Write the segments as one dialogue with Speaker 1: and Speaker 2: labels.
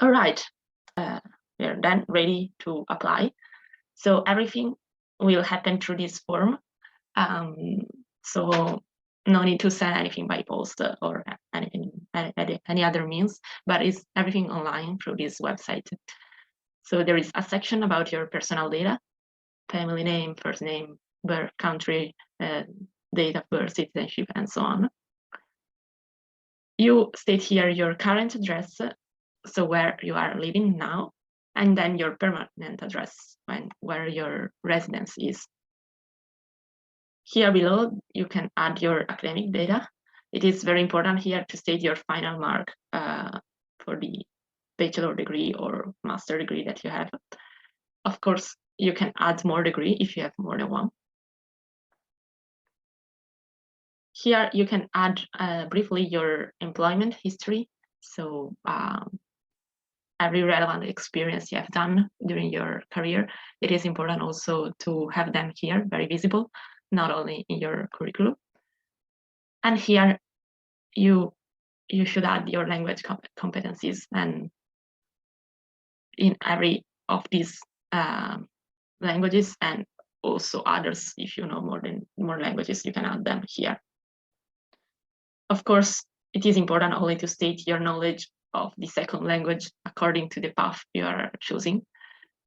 Speaker 1: All right, we're then ready to apply. So everything will happen through this form. So no need to send anything by post or any other means, but it's everything online through this website. So there is a section about your personal data, family name, first name, birth, country, date of birth, citizenship, and so on. You state here your current address, so where you are living now, and then your permanent address, where your residence is. Here below, you can add your academic data. It is very important here to state your final mark for the bachelor degree or master degree that you have. Of course, you can add more degree if you have more than one. Here you can add briefly your employment history. So every relevant experience you have done during your career, it is important also to have them here, very visible, not only in your curriculum. And here you should add your language competencies, and in every of these languages, and also others, if you know more languages, you can add them here. Of course, it is important only to state your knowledge of the second language according to the path you are choosing.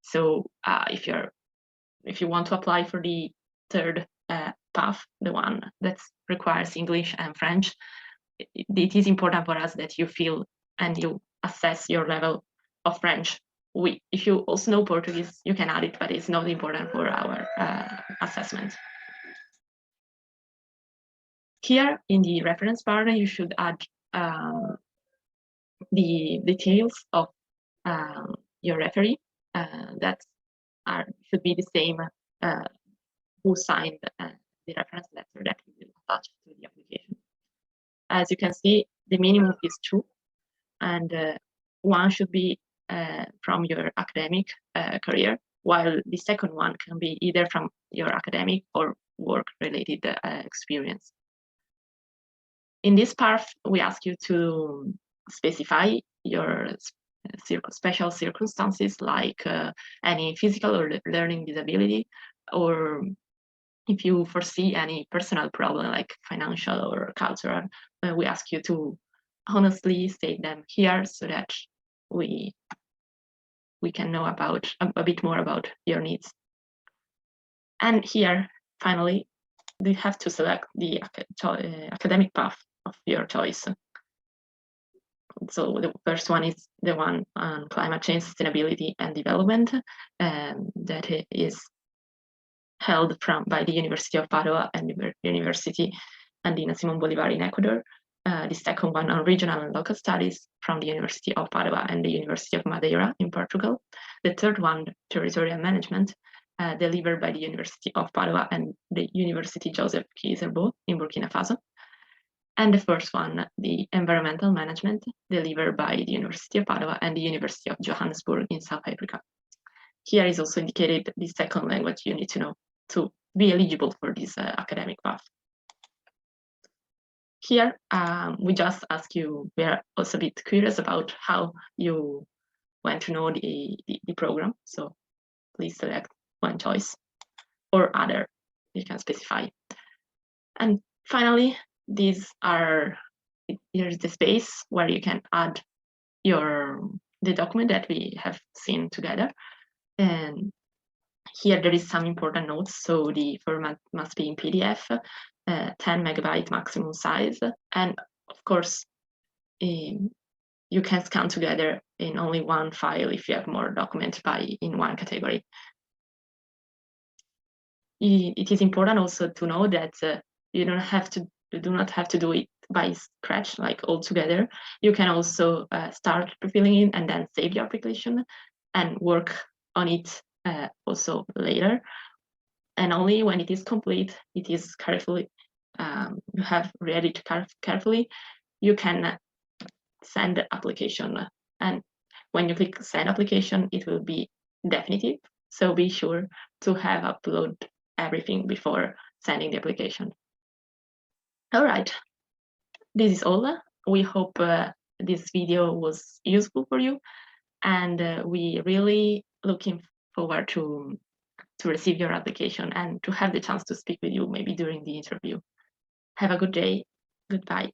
Speaker 1: So if you want to apply for the third path, the one that requires English and French, it is important for us that you feel and you assess your level of French. If you also know Portuguese, you can add it, but it's not important for our assessment. Here in the reference bar, you should add the details of your referee that should be the same who signed the reference letter that we will attach to the application. As you can see, the minimum is 2, and 1 should be from your academic career, while the second one can be either from your academic or work-related experience. In this part, we ask you to specify your special circumstances, like any physical or learning disability, or if you foresee any personal problem like financial or cultural, we ask you to honestly state them here so that we can know about a bit more about your needs. And here, finally, you have to select the academic path of your choice. So the first one is the one on climate change, sustainability, and development, that is held by the University of Padua and the University Andina Simón Bolívar in Ecuador. The second one on regional and local studies from the University of Padua and the University of Madeira in Portugal. The third one, territorial management, delivered by the University of Padua and the University Joseph Kizerbo in Burkina Faso. And the first one, the environmental management, delivered by the University of Padua and the University of Johannesburg in South Africa. Here is also indicated the second language you need to know to be eligible for this academic path. Here, we just ask you, we are also a bit curious about how you went to know the program. So please select one choice or other, you can specify. And finally, here's the space where you can add the document that we have seen together. And here there is some important notes. So the format must be in PDF, 10 megabyte maximum size. And of course, you can scan together in only one file if you have more documents in one category. It is important also to know that you do not have to do it by scratch, like all together. You can also start filling in and then save your application and work on it also later. And only when it is complete, it is carefully, you have read it carefully, you can send the application. And when you click send application, it will be definitive. So be sure to have uploaded everything before sending the application. All right, this is all. We hope this video was useful for you. and we really looking forward to receive your application and to have the chance to speak with you maybe during the interview. Have a good day. Goodbye.